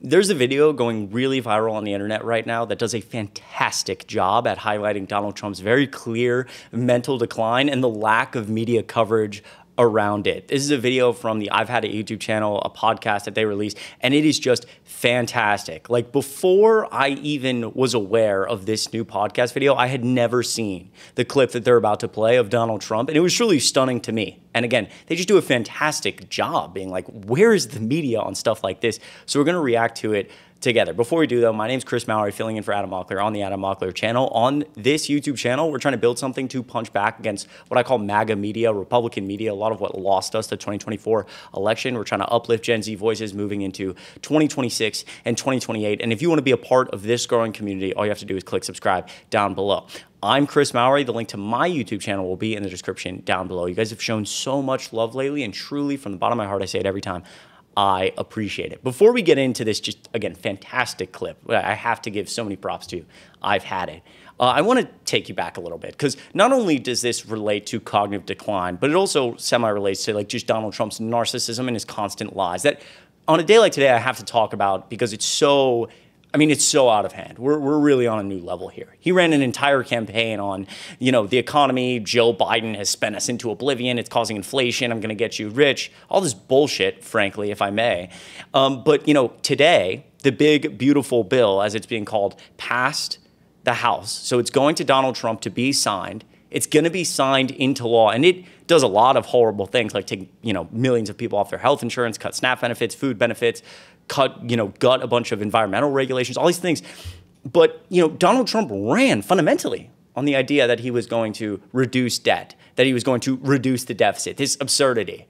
There's a video going really viral on the internet right now that does a fantastic job at highlighting Donald Trump's very clear mental decline and the lack of media coverage around it. This is a video from the I've Had It YouTube channel, a podcast that they released, and it is just fantastic. Like, before I even was aware of this new podcast video, I had never seen the clip that they're about to play of Donald Trump, and it was truly stunning to me. And again, they just do a fantastic job being like, where is the media on stuff like this? So we're going to react to it together. Before we do, though, my name's Chris Mowrey, filling in for Adam Mockler on the Adam Mockler channel. On this YouTube channel, we're trying to build something to punch back against what I call MAGA media, Republican media, a lot of what lost us the 2024 election. We're trying to uplift Gen Z voices moving into 2026 and 2028. And if you want to be a part of this growing community, all you have to do is click subscribe down below. I'm Chris Mowrey. The link to my YouTube channel will be in the description down below. You guys have shown so much love lately, and truly, from the bottom of my heart, I say it every time, I appreciate it. Before we get into this, just again, fantastic clip. I have to give so many props to. I've Had It. I want to take you back a little bit, because not only does this relate to cognitive decline, but it also semi-relates to like just Donald Trump's narcissism and his constant lies that on a day like today I have to talk about, because it's so, I mean, it's so out of hand. We're really on a new level here. He ran an entire campaign on, you know, the economy. Joe Biden has spent us into oblivion. It's causing inflation. I'm going to get you rich. All this bullshit, frankly, if I may. But, you know, today, the big, beautiful bill, as it's being called, passed the House. So it's going to Donald Trump to be signed. It's going to be signed into law. And it does a lot of horrible things, like take, you know, millions of people off their health insurance, cut SNAP benefits, food benefits, gut a bunch of environmental regulations, all these things. But, you know, Donald Trump ran fundamentally on the idea that he was going to reduce debt, that he was going to reduce the deficit, this absurdity.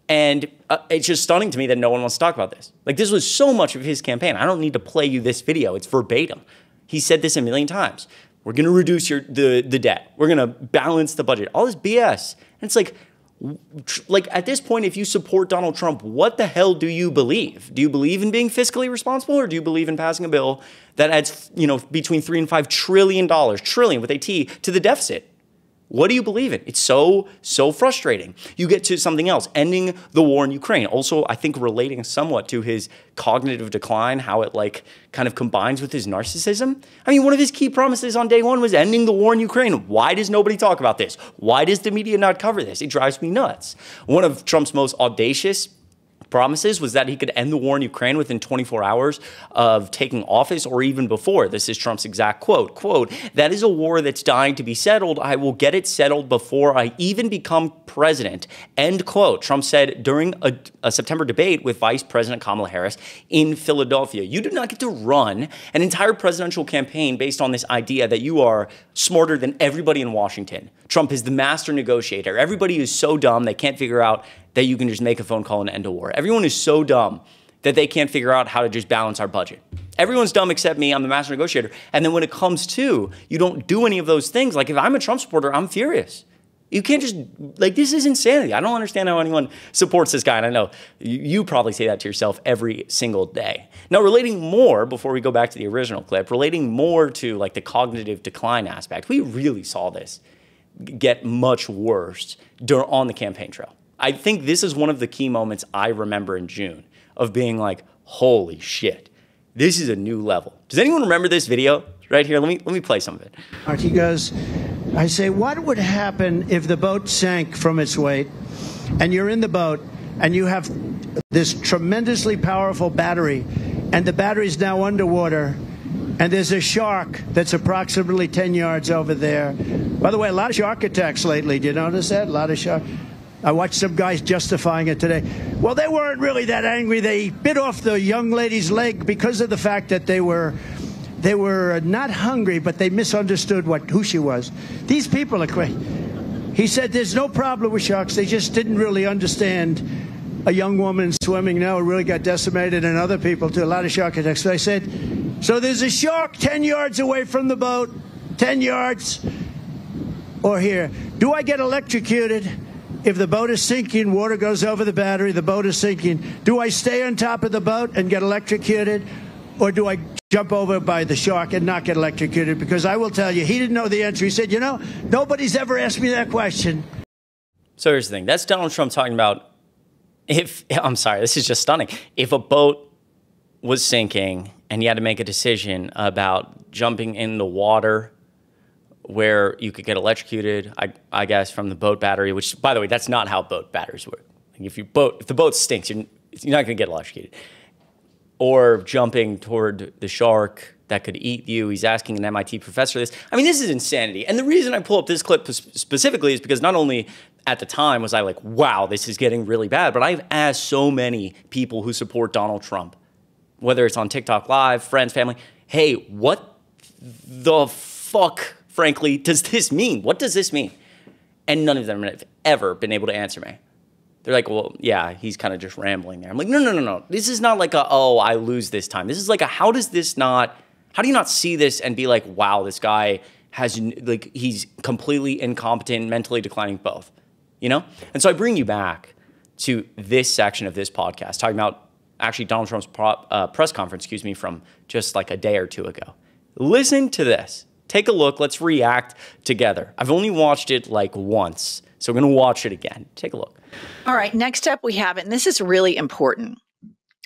And it's just stunning to me that no one wants to talk about this. Like, this was so much of his campaign. I don't need to play you this video. It's verbatim. He said this a million times. We're going to reduce the debt. We're going to balance the budget. All this BS. And it's like at this point, if you support Donald Trump, what the hell do you believe? Do you believe in being fiscally responsible, or do you believe in passing a bill that adds, you know, between $3 and $5 trillion, trillion with a T, to the deficit? What do you believe in? It's so frustrating. You get to something else, ending the war in Ukraine. Also, I think relating somewhat to his cognitive decline, how it like kind of combines with his narcissism. I mean, one of his key promises on day one was ending the war in Ukraine. Why does nobody talk about this? Why does the media not cover this? It drives me nuts. One of Trump's most audacious promises was that he could end the war in Ukraine within 24 hours of taking office, or even before. This is Trump's exact quote, "That is a war that's dying to be settled. I will get it settled before I even become president," end quote. Trump said during a September debate with Vice President Kamala Harris in Philadelphia. You do not get to run an entire presidential campaign based on this idea that you are smarter than everybody in Washington. Trump is the master negotiator. Everybody is so dumb they can't figure out that you can just make a phone call and end a war. Everyone is so dumb that they can't figure out how to just balance our budget. Everyone's dumb except me. I'm the master negotiator. And then when it comes to, you don't do any of those things. Like, if I'm a Trump supporter, I'm furious. You can't just, like, this is insanity. I don't understand how anyone supports this guy. And I know you probably say that to yourself every single day. Now, relating more, before we go back to the original clip, relating more to like the cognitive decline aspect, we really saw this get much worse on the campaign trail. I think this is one of the key moments I remember in June of being like, holy shit, this is a new level. Does anyone remember this video right here? Let me play some of it. He goes, I say, what would happen if the boat sank from its weight and you're in the boat and you have this tremendously powerful battery and the battery's now underwater and there's a shark that's approximately 10 yards over there. By the way, a lot of shark attacks lately. Do you notice that? A lot of shark. I watched some guys justifying it today. Well, they weren't really that angry. They bit off the young lady's leg because of the fact that they were not hungry, but they misunderstood who she was. These people are crazy. He said there's no problem with sharks. They just didn't really understand a young woman swimming now really got decimated, and other people too. A lot of shark attacks. So I said, so there's a shark 10 yards away from the boat, 10 yards, or here. Do I get electrocuted? If the boat is sinking, water goes over the battery, the boat is sinking. Do I stay on top of the boat and get electrocuted? Or do I jump over by the shark and not get electrocuted? Because I will tell you, he didn't know the answer. He said, you know, nobody's ever asked me that question. So here's the thing. That's Donald Trump talking about I'm sorry, this is just stunning. If a boat was sinking and you had to make a decision about jumping in the water where you could get electrocuted, I guess, from the boat battery, which, by the way, that's not how boat batteries work. Like if the boat stinks, you're not going to get electrocuted. Or jumping toward the shark that could eat you. He's asking an MIT professor this. I mean, this is insanity. And the reason I pull up this clip specifically is because not only at the time was I like, wow, this is getting really bad, but I've asked so many people who support Donald Trump, whether it's on TikTok Live, friends, family, hey, what the fuck, frankly, does this mean? What does this mean? And none of them have ever been able to answer me. They're like, well, yeah, he's kind of just rambling there. I'm like, no. This is not like I lose this time. This is like how do you not see this and be like, wow, this guy he's completely incompetent, mentally declining, both, you know? And so I bring you back to this section of this podcast, talking about actually Donald Trump's press conference, from just like a day or two ago. Listen to this. Take a look. Let's react together. I've only watched it like once, so I'm going to watch it again. Take a look. All right. Next up, we have it, and this is really important.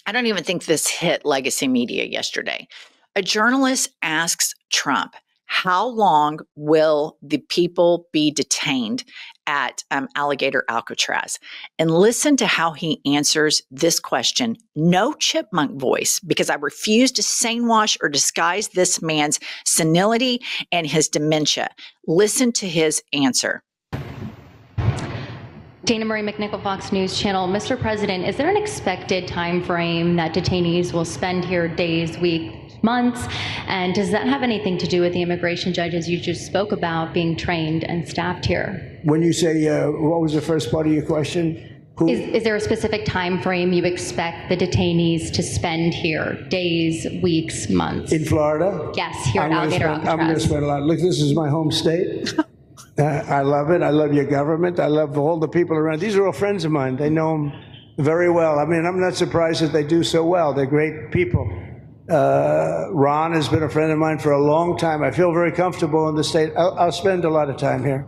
I don't even think this hit legacy media yesterday. A journalist asks Trump, how long will the people be detained at Alligator Alcatraz? And listen to how he answers this question. No chipmunk voice, because I refuse to sanewash or disguise this man's senility and his dementia. Listen to his answer. Dana Marie McNichol, Fox News Channel. Mr. President, is there an expected time frame that detainees will spend here, days, weeks, months? And does that have anything to do with the immigration judges you just spoke about being trained and staffed here? When you say, what was the first part of your question? Is there a specific time frame you expect the detainees to spend here, days, weeks, months? In Florida? Yes, here at Alligator Alcatraz. I'm going to spend a lot. Look, this is my home state. I love it. I love your government. I love all the people around. These are all friends of mine. They know them very well. I mean, I'm not surprised that they do so well. They're great people. Ron has been a friend of mine for a long time. I feel very comfortable in the state. I'll spend a lot of time here.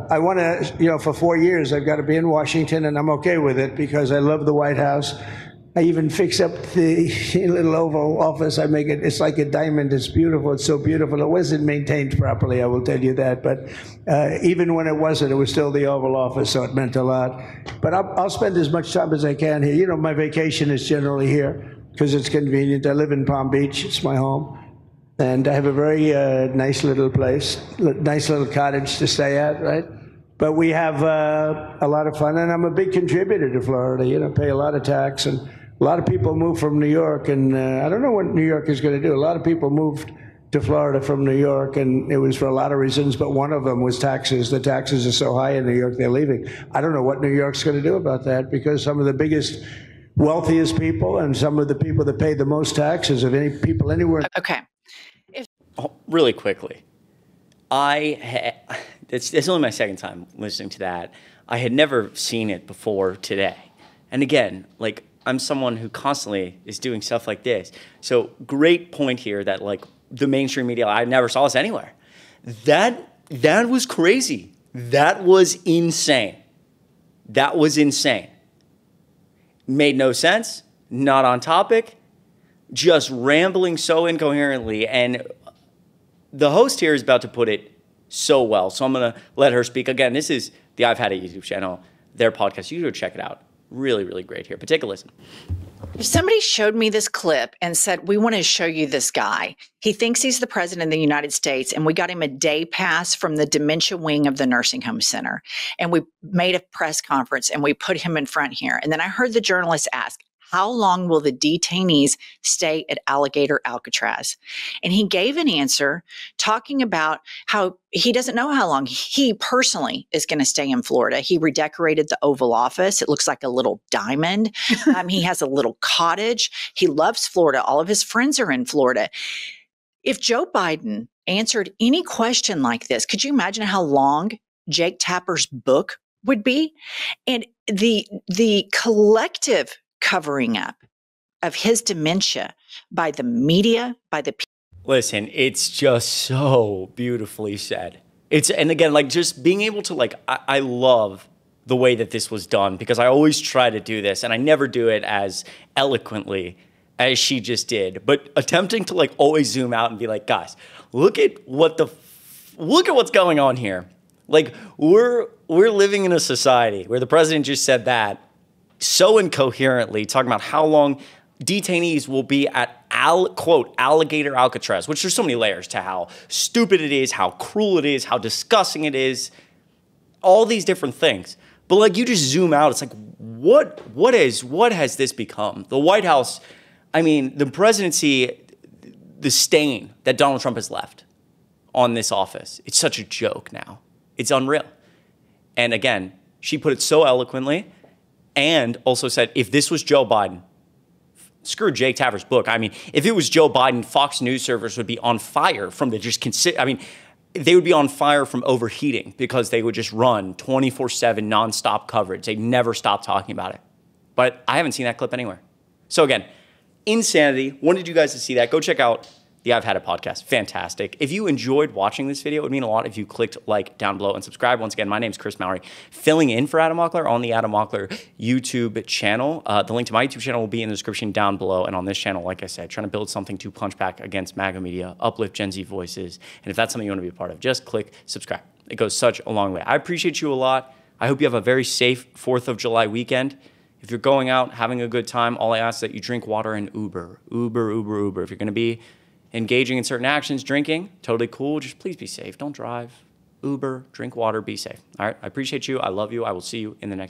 I want to, for 4 years, I've got to be in Washington, and I'm okay with it because I love the White House. I even fix up the little Oval Office. I make it, it's like a diamond. It's beautiful. It's so beautiful. It wasn't maintained properly, I will tell you that. But even when it wasn't, it was still the Oval Office, so it meant a lot. But I'll spend as much time as I can here. You know, my vacation is generally here because it's convenient. I live in Palm Beach. It's my home. And I have a very nice little place, nice little cottage to stay at, right? But we have a lot of fun, and I'm a big contributor to Florida, pay a lot of tax. And a lot of people move from New York, and I don't know what New York is going to do. A lot of people moved to Florida from New York, and it was for a lot of reasons, but one of them was taxes. The taxes are so high in New York, they're leaving. I don't know what New York's going to do about that, because some of the biggest, wealthiest people and some of the people that pay the most taxes of any people anywhere. Okay. Really quickly, it's only my second time listening to that. I had never seen it before today. And again, like, I'm someone who constantly is doing stuff like this. So great point here that like the mainstream media, I never saw this anywhere. That was crazy. That was insane. That was insane. Made no sense, not on topic, just rambling so incoherently. And the host here is about to put it so well. So I'm going to let her speak. Again, this is the I've Had a YouTube channel, their podcast. You should check it out. Really, really great here. But take a listen. If somebody showed me this clip and said, we want to show you this guy. He thinks he's the president of the United States, and we got him a day pass from the dementia wing of the nursing home center. And we made a press conference, and we put him in front here. And then I heard the journalist ask, how long will the detainees stay at Alligator Alcatraz? And he gave an answer talking about how he doesn't know how long he personally is going to stay in Florida. He redecorated the Oval Office. It looks like a little diamond. He has a little cottage. He loves Florida. All of his friends are in Florida. If Joe Biden answered any question like this, could you imagine how long Jake Tapper's book would be? And the collective covering up of his dementia by the media, by the people. Listen, it's just so beautifully said. And again, like just being able to like, I love the way that this was done because I always try to do this and I never do it as eloquently as she just did, but attempting to like always zoom out and be like, guys, look at what's going on here. Like we're living in a society where the president just said that so incoherently, talking about how long detainees will be at quote alligator Alcatraz, which there's so many layers to how stupid it is, how cruel it is, how disgusting it is, all these different things. But like you just zoom out, it's like what has this become? The White House, I mean, the presidency, the stain that Donald Trump has left on this office, it's such a joke now. It's unreal. And again, she put it so eloquently and also said, if this was Joe Biden, screw Jake Taver's book. I mean, if it was Joe Biden, Fox News servers would be on fire from the they would be on fire from overheating because they would just run 24/7 nonstop coverage. They'd never stop talking about it. But I haven't seen that clip anywhere. So again, insanity. Wanted you guys to see that. Go check out the I've Had It podcast. Fantastic. If you enjoyed watching this video, it would mean a lot if you clicked like down below and subscribe. Once again, my name is Chris Mowrey, filling in for Adam Mockler on the Adam Mockler YouTube channel. The link to my YouTube channel will be in the description down below. And on this channel, like I said, trying to build something to punch back against MAGA media, uplift Gen Z voices. And if that's something you want to be a part of, just click subscribe. It goes such a long way. I appreciate you a lot. I hope you have a very safe 4th of July weekend. If you're going out, having a good time, all I ask is that you drink water and Uber. Uber. If you're going to be engaging in certain actions, drinking, totally cool. Just please be safe. Don't drive. Uber, drink water, be safe. All right. I appreciate you. I love you. I will see you in the next video.